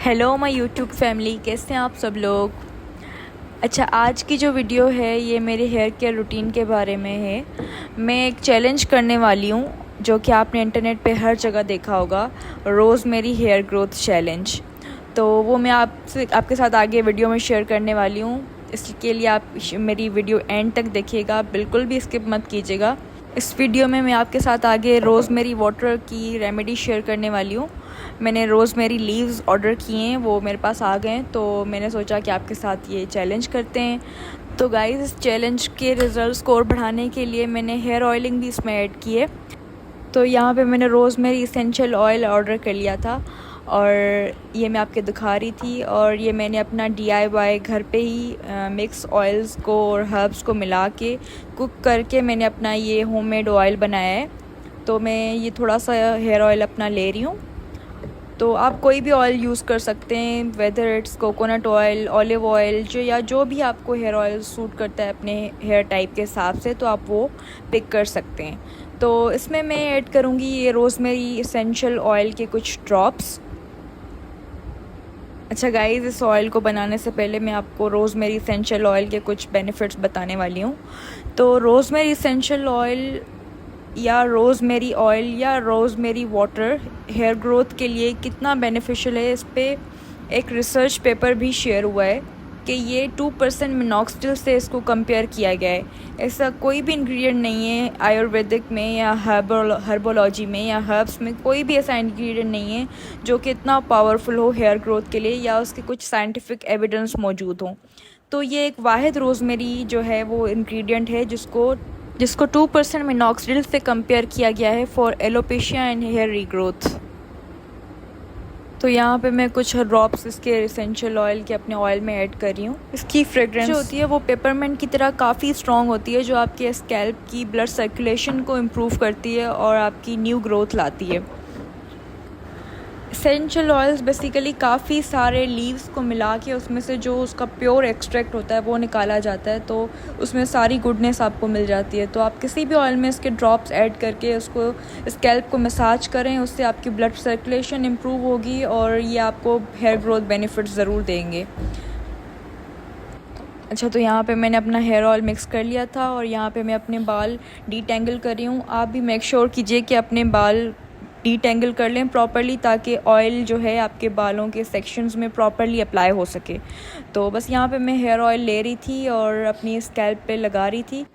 Hello my YouTube family, कैसे हैं आप सब लोग। अच्छा, आज की जो वीडियो है ये मेरे हेयर केयर रूटीन के बारे में है। मैं एक चैलेंज करने वाली हूँ जो कि आपने इंटरनेट पे हर जगह देखा होगा, रोज़मेरी हेयर ग्रोथ चैलेंज। तो वो मैं आपके साथ आगे वीडियो में शेयर करने वाली हूँ। इसके लिए आप मेरी वीडियो एंड तक देखिएगा, बिल्कुल भी स्किप मत कीजिएगा। इस वीडियो में मैं आपके साथ आगे रोज़मेरी वाटर की रेमेडी शेयर करने वाली हूँ। मैंने रोज़मेरी लीव्स ऑर्डर किए हैं, वो मेरे पास आ गए हैं, तो मैंने सोचा कि आपके साथ ये चैलेंज करते हैं। तो गाइस, इस चैलेंज के रिज़ल्ट्स को और बढ़ाने के लिए मैंने हेयर ऑयलिंग भी इसमें ऐड की है। तो यहाँ पे मैंने रोज़मेरी इसेंशियल ऑयल ऑर्डर कर लिया था और ये मैं आपके दिखा रही थी। और ये मैंने अपना DIY घर पे ही मिक्स ऑयल्स को और हर्ब्स को मिला के कुक करके मैंने अपना ये होममेड ऑयल बनाया है। तो मैं ये थोड़ा सा हेयर ऑयल अपना ले रही हूँ। तो आप कोई भी ऑयल यूज़ कर सकते हैं, whether it's coconut oil, olive oil, जो भी आपको हेयर ऑयल सूट करता है अपने हेयर टाइप के हिसाब से, तो आप वो पिक कर सकते हैं। तो इसमें मैं ऐड करूँगी ये रोज़मेरी इसेंशियल ऑयल के कुछ ड्रॉप्स। अच्छा गाइस, इस ऑयल को बनाने से पहले मैं आपको रोज़मेरी इसेंशियल ऑयल के कुछ बेनिफिट्स बताने वाली हूँ। तो रोज़मेरी इसेंशियल ऑयल या रोज़मेरी ऑयल या रोज़मेरी वाटर हेयर ग्रोथ के लिए कितना बेनिफिशियल है, इस पे एक रिसर्च पेपर भी शेयर हुआ है कि ये 2% मिनॉक्सिडिल से इसको कंपेयर किया गया है। ऐसा कोई भी इंग्रेडिएंट नहीं है आयुर्वेदिक में या हर्बोलॉजी में या हर्ब्स में, कोई भी ऐसा इंग्रेडिएंट नहीं है जो कि इतना पावरफुल हो हेयर ग्रोथ के लिए या उसके कुछ साइंटिफिक एविडेंस मौजूद हों। तो ये एक वाहिद रोज़मेरी जो है वो इंग्रेडिएंट है जिसको 2% मिनॉक्सिडिल से कंपेयर किया गया है for alopecia and hair regrowth. तो यहाँ पे मैं कुछ ड्रॉप्स इसके एसेंशियल ऑयल के अपने ऑयल में ऐड कर रही हूँ। इसकी फ्रेग्रेंस जो होती है वो पेपरमेंट की तरह काफ़ी स्ट्रॉन्ग होती है, जो आपके स्कैल्प की ब्लड सर्कुलेशन को इम्प्रूव करती है और आपकी न्यू ग्रोथ लाती है। एसेंशियल ऑयल्स बेसिकली काफ़ी सारे लीव्स को मिला के उसमें से जो उसका प्योर एक्सट्रैक्ट होता है वो निकाला जाता है, तो उसमें सारी गुडनेस आपको मिल जाती है। तो आप किसी भी ऑयल में इसके ड्रॉप्स ऐड करके उसको स्कैल्प को मसाज करें, उससे आपकी ब्लड सर्कुलेशन इम्प्रूव होगी और ये आपको हेयर ग्रोथ बेनिफिट्स ज़रूर देंगे। अच्छा, तो यहाँ पे मैंने अपना हेयर ऑयल मिक्स कर लिया था और यहाँ पे मैं अपने बाल डीटेंगल कर रही हूँ। आप भी मेक श्योर कीजिए कि अपने बाल डीटेंगल कर लें प्रॉपरली, ताकि ऑयल जो है आपके बालों के सेक्शंस में प्रॉपरली अप्लाई हो सके। तो बस यहाँ पे मैं हेयर ऑयल ले रही थी और अपनी स्कैल्प पे लगा रही थी।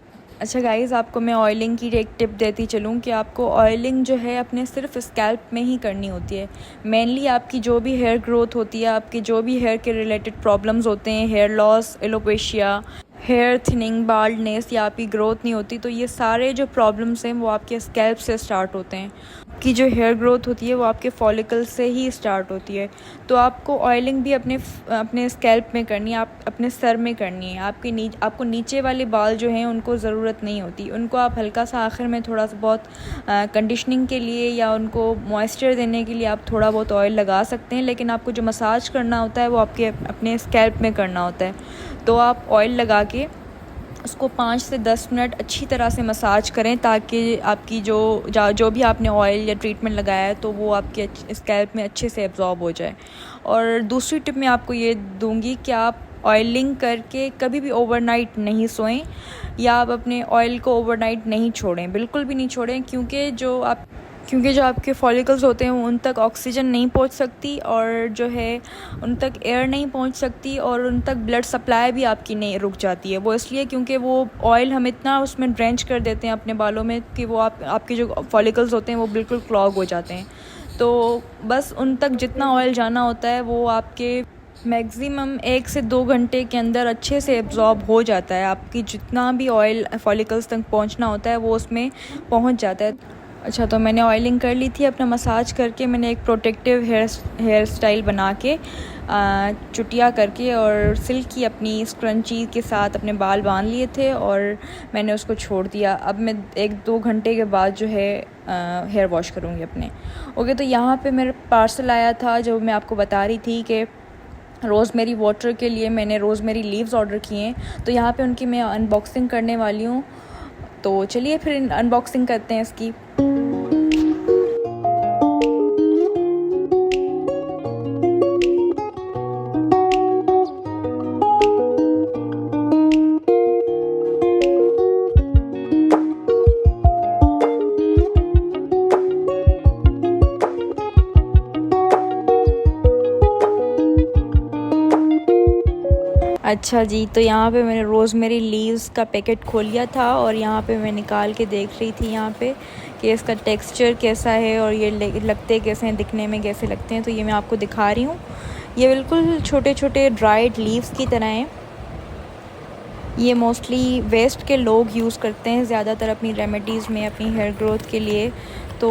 अच्छा गाइज़, आपको मैं ऑयलिंग की एक टिप देती चलूँ कि आपको ऑयलिंग जो है अपने सिर्फ स्कैल्प में ही करनी होती है। मेनली आपकी जो भी हेयर ग्रोथ होती है, आपके जो भी हेयर के रिलेटेड प्रॉब्लम्स होते हैं, hair loss, alopecia, hair thinning, baldness या आपकी ग्रोथ नहीं होती, तो ये सारे जो प्रॉब्लम्स हैं वो आपके स्कैल्प से स्टार्ट होते हैं। की जो हेयर ग्रोथ होती है वो आपके फॉलिकल से ही स्टार्ट होती है। तो आपको ऑयलिंग भी अपने स्कैल्प में करनी है, आप अपने सर में करनी है। आपको नीचे वाले बाल जो हैं उनको ज़रूरत नहीं होती, उनको आप हल्का सा आखिर में थोड़ा सा बहुत कंडीशनिंग के लिए या उनको मॉइस्चर देने के लिए आप थोड़ा बहुत ऑयल लगा सकते हैं, लेकिन आपको जो मसाज करना होता है वो आपके अपने स्कैल्प में करना होता है। तो आप ऑयल लगा के उसको 5 से 10 मिनट अच्छी तरह से मसाज करें, ताकि आपकी जो भी आपने ऑयल या ट्रीटमेंट लगाया है तो वो आपके स्कैल्प में अच्छे से एब्जॉर्ब हो जाए। और दूसरी टिप मैं आपको ये दूंगी कि आप ऑयलिंग करके कभी भी ओवरनाइट नहीं सोएं या आप अपने ऑयल को ओवरनाइट नहीं छोड़ें, बिल्कुल भी नहीं छोड़ें, क्योंकि जो आपके फॉलिकल्स होते हैं उन तक ऑक्सीजन नहीं पहुंच सकती और जो है उन तक एयर नहीं पहुंच सकती और उन तक ब्लड सप्लाई भी आपकी नहीं रुक जाती है। वो इसलिए क्योंकि वो ऑयल हम इतना उसमें ड्रेंच कर देते हैं अपने बालों में कि वो आपके जो फॉलिकल्स होते हैं वो बिल्कुल क्लॉग हो जाते हैं। तो बस उन तक जितना ऑयल जाना होता है वो आपके मैक्सिमम 1 से 2 घंटे के अंदर अच्छे से एब्जॉर्ब हो जाता है। आपकी जितना भी ऑयल फॉलिकल्स तक पहुंचना होता है वो उसमें पहुंच जाता है। अच्छा, तो मैंने ऑयलिंग कर ली थी, अपना मसाज करके मैंने एक प्रोटेक्टिव हेयर स्टाइल बना के चुटिया करके और सिल्की अपनी स्क्रंची के साथ अपने बाल बांध लिए थे और मैंने उसको छोड़ दिया। अब मैं 1-2 घंटे के बाद जो है हेयर वॉश करूँगी अपने। ओके, तो यहाँ पे मेरा पार्सल आया था जो मैं आपको बता रही थी कि रोज़मेरी वाटर के लिए मैंने रोज़मेरी लीव्स ऑर्डर किए हैं। तो यहाँ पे उनकी मैं अनबॉक्सिंग करने वाली हूँ। तो चलिए फिर अनबॉक्सिंग करते हैं इसकी। अच्छा जी, तो यहाँ पे मैंने रोज़मेरी लीव्स का पैकेट खोल लिया था और यहाँ पे मैं निकाल के देख रही थी यहाँ पे कि इसका टेक्सचर कैसा है और ये लगते कैसे हैं, दिखने में कैसे लगते हैं। तो ये मैं आपको दिखा रही हूँ। ये बिल्कुल छोटे छोटे ड्राइड लीव्स की तरह हैं। ये मोस्टली वेस्ट के लोग यूज़ करते हैं ज़्यादातर अपनी रेमेडीज़ में, अपनी हेयर ग्रोथ के लिए। तो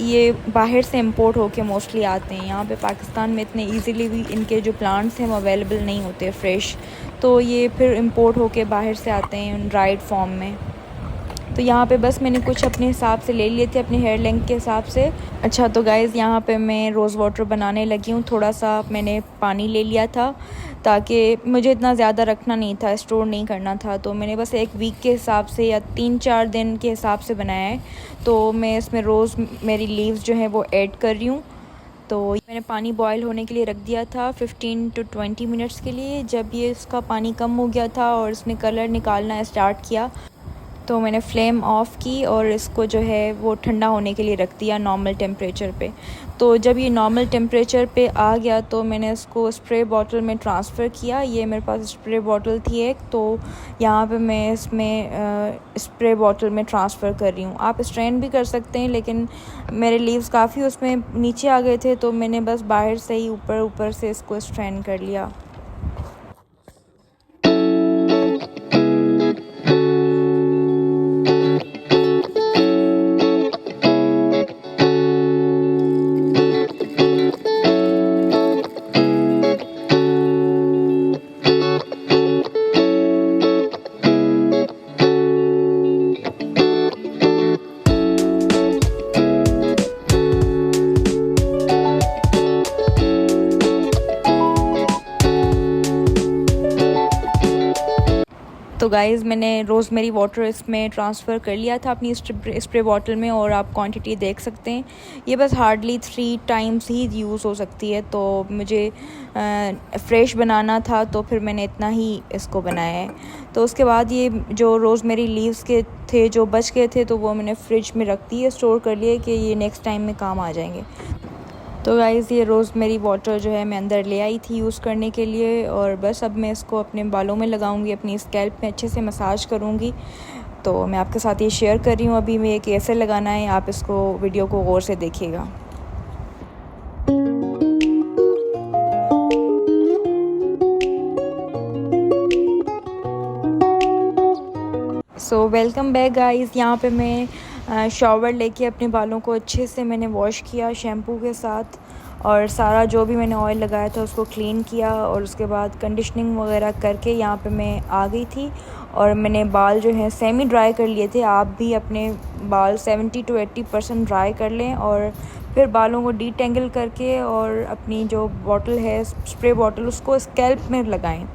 ये बाहर से इंपोर्ट होके मोस्टली आते हैं। यहाँ पे पाकिस्तान में इतने इजीली भी इनके जो प्लांट्स हैं वो अवेलेबल नहीं होते फ्रेश, तो ये फिर इंपोर्ट होके बाहर से आते हैं ड्राइड फॉर्म में। तो यहाँ पे बस मैंने कुछ अपने हिसाब से ले लिए थे, अपने हेयर लेंथ के हिसाब से। अच्छा, तो गाइज़ यहाँ पे मैं रोज़ वाटर बनाने लगी हूँ। थोड़ा सा मैंने पानी ले लिया था ताकि मुझे इतना ज़्यादा रखना नहीं था, स्टोर नहीं करना था। तो मैंने बस एक वीक के हिसाब से या 3-4 दिन के हिसाब से बनाया है। तो मैं इसमें रोज़ मेरी लीव्स जो हैं वो ऐड कर रही हूँ। तो मैंने पानी बॉयल होने के लिए रख दिया था 15 to 20 मिनट्स के लिए। जब ये इसका पानी कम हो गया था और इसने कलर निकालना स्टार्ट किया तो मैंने फ्लेम ऑफ़ की और इसको जो है वो ठंडा होने के लिए रख दिया नॉर्मल टेम्परेचर पे। तो जब ये नॉर्मल टेम्परेचर पे आ गया तो मैंने इसको स्प्रे बॉटल में ट्रांसफ़र किया। ये मेरे पास स्प्रे बॉटल थी एक, तो यहाँ पे मैं इसमें स्प्रे बॉटल में ट्रांसफ़र कर रही हूँ। आप स्ट्रेन भी कर सकते हैं, लेकिन मेरे लीव्स काफ़ी उसमें नीचे आ गए थे तो मैंने बस बाहर से ही ऊपर ऊपर से इसको स्ट्रेन कर लिया। तो गाइज़ मैंने रोज़मेरी वाटर इसमें ट्रांसफ़र कर लिया था अपनी स्प्रे बॉटल में, और आप क्वांटिटी देख सकते हैं। ये बस हार्डली 3 टाइम्स ही यूज़ हो सकती है। तो मुझे फ़्रेश बनाना था तो फिर मैंने इतना ही इसको बनाया है। तो उसके बाद ये जो रोज़मेरी लीव्स के थे जो बच गए थे तो वो मैंने फ्रिज में रख दिए, स्टोर कर लिए कि ये नेक्स्ट टाइम में काम आ जाएंगे। तो गाइज़ ये रोज़मेरी वाटर जो है मैं अंदर ले आई थी यूज़ करने के लिए, और बस अब मैं इसको अपने बालों में लगाऊंगी, अपनी स्कैल्प में अच्छे से मसाज करूंगी। तो मैं आपके साथ ये शेयर कर रही हूँ अभी मैं कैसे लगाना है। आप इसको वीडियो को गौर से देखिएगा। So welcome back guys. यहाँ पे मैं शॉवर लेके अपने बालों को अच्छे से मैंने वॉश किया शैम्पू के साथ, और सारा जो भी मैंने ऑयल लगाया था उसको क्लीन किया, और उसके बाद कंडीशनिंग वगैरह करके यहाँ पे मैं आ गई थी। और मैंने बाल जो हैं सेमी ड्राई कर लिए थे। आप भी अपने बाल 70 to 80% ड्राई कर लें, और फिर बालों को डीटेंगल करके और अपनी जो बॉटल है स्प्रे बॉटल उसको स्कैल्प में लगाएं।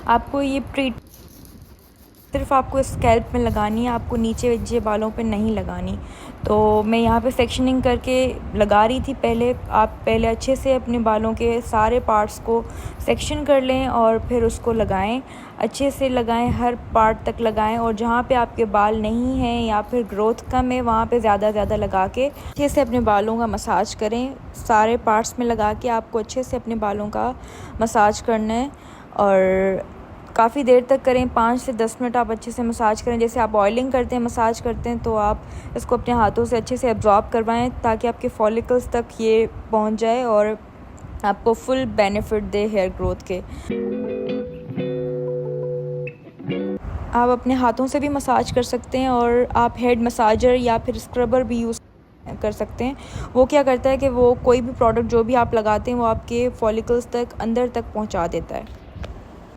आपको ये सिर्फ आपको स्कैल्प में लगानी है, आपको नीचे बालों पे नहीं लगानी। तो मैं यहाँ पे सेक्शनिंग करके लगा रही थी पहले। आप पहले अच्छे से अपने बालों के सारे पार्ट्स को सेक्शन कर लें और फिर उसको लगाएं, अच्छे से लगाएं, हर पार्ट तक लगाएं। और जहाँ पे आपके बाल नहीं हैं या फिर ग्रोथ कम है वहाँ पे ज़्यादा लगा के अच्छे से अपने बालों का मसाज करें। सारे पार्ट्स में लगा के आपको अच्छे से अपने बालों का मसाज करना है, और काफ़ी देर तक करें, 5 से 10 मिनट आप अच्छे से मसाज करें। जैसे आप ऑयलिंग करते हैं, मसाज करते हैं, तो आप इसको अपने हाथों से अच्छे से एब्जॉर्ब करवाएं ताकि आपके फॉलिकल्स तक ये पहुंच जाए और आपको फुल बेनिफिट दे हेयर ग्रोथ के। आप अपने हाथों से भी मसाज कर सकते हैं, और आप हेड मसाजर या फिर स्क्रबर भी यूज़ कर सकते हैं। वो क्या करता है कि वो कोई भी प्रोडक्ट जो भी आप लगाते हैं वो आपके फॉलिकल्स तक अंदर तक पहुंचा देता है।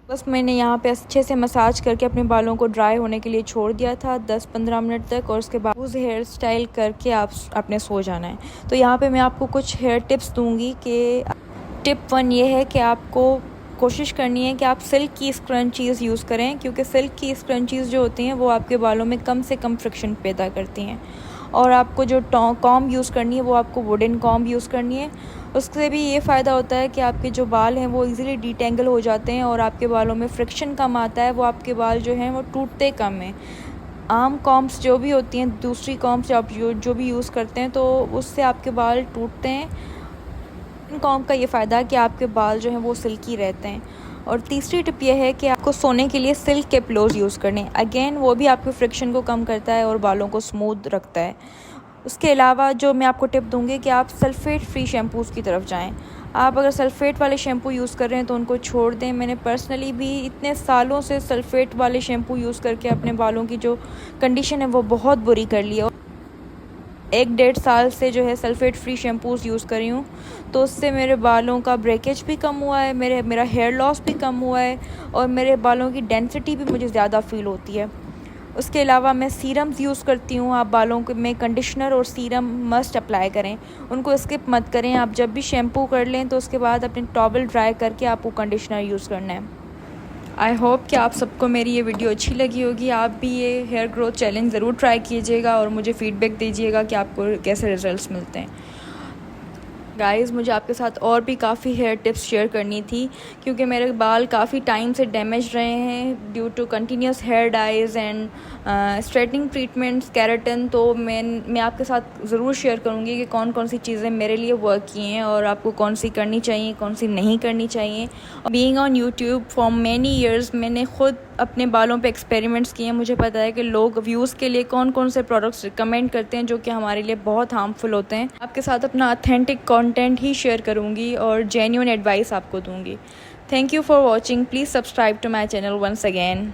बस मैंने यहाँ पे अच्छे से मसाज करके अपने बालों को ड्राई होने के लिए छोड़ दिया था 10-15 मिनट तक, और उसके बाद उस हेयर स्टाइल करके आप अपने सो जाना है। तो यहाँ पे मैं आपको कुछ हेयर टिप्स दूँगी कि टिप 1 ये है कि आपको कोशिश करनी है कि आप सिल्क की स्क्रंचीज़ यूज़ करें, क्योंकि सिल्क की स्क्रंचीज़ जो होती हैं वो आपके बालों में कम से कम फ्रिक्शन पैदा करती हैं। और आपको जो कॉम्ब यूज़ करनी है वो आपको वुडन कॉम्ब यूज़ करनी है। उससे भी ये फ़ायदा होता है कि आपके जो बाल हैं वो इजीली डिटेंगल हो जाते हैं और आपके बालों में फ्रिक्शन कम आता है, वो आपके बाल जो हैं वो टूटते कम हैं। आम कॉम्ब्स जो भी होती हैं, दूसरी कॉम्ब्स आप जो भी यूज़ करते हैं, तो उससे आपके बाल टूटते हैं। इन कॉम्ब का ये फ़ायदा है कि आपके बाल जो हैं वो सिल्की रहते हैं। और तीसरी टिप ये है कि आपको सोने के लिए सिल्क के पिलोज़ यूज़ करने, अगेन वो भी आपके फ्रिक्शन को कम करता है और बालों को स्मूथ रखता है। उसके अलावा जो मैं आपको टिप दूँगी कि आप सल्फ़ेट फ्री शैम्पूज़ की तरफ जाएँ। आप अगर सल्फ़ेट वाले शैम्पू यूज़ कर रहे हैं तो उनको छोड़ दें। मैंने पर्सनली भी इतने सालों से सल्फ़ेट वाले शैम्पू यूज़ करके अपने बालों की जो कंडीशन है वो बहुत बुरी कर ली है। 1-1.5 साल से जो है सल्फ़ेट फ्री शैम्पूज़ यूज़ कर रही हूँ, तो उससे मेरे बालों का ब्रेकेज भी कम हुआ है, मेरा हेयर लॉस भी कम हुआ है और मेरे बालों की डेंसिटी भी मुझे ज़्यादा फ़ील होती है। उसके अलावा मैं सीरम्स यूज़ करती हूँ। आप बालों में कंडीशनर और सीरम मस्ट अप्लाई करें, उनको स्किप मत करें। आप जब भी शैम्पू कर लें तो उसके बाद अपने टॉवल ड्राई करके आपको कंडीशनर यूज़ करना है। आई होप कि आप सबको मेरी ये वीडियो अच्छी लगी होगी। आप भी ये हेयर ग्रोथ चैलेंज ज़रूर ट्राई कीजिएगा और मुझे फ़ीडबैक दीजिएगा कि आपको कैसे रिज़ल्ट्स मिलते हैं। गाइज़, मुझे आपके साथ और भी काफ़ी हेयर टिप्स शेयर करनी थी क्योंकि मेरे बाल काफ़ी टाइम से डैमेज रहे हैं due to continuous hair dyes and straightening treatments, keratin. तो मैं आपके साथ ज़रूर शेयर करूँगी कि कौन कौन सी चीज़ें मेरे लिए वर्क की हैं और आपको कौन सी करनी चाहिए, कौन सी नहीं करनी चाहिए। Being on YouTube for many years मैंने ख़ुद अपने बालों पे एक्सपेरिमेंट्स किए हैं। मुझे पता है कि लोग व्यूज़ के लिए कौन कौन से प्रोडक्ट्स रिकमेंड करते हैं जो कि हमारे लिए बहुत हार्मफुल होते हैं। आपके साथ अपना ऑथेंटिक कंटेंट ही शेयर करूँगी और जेन्युइन एडवाइस आपको दूँगी। Thank you for watching. Please subscribe to my channel once again.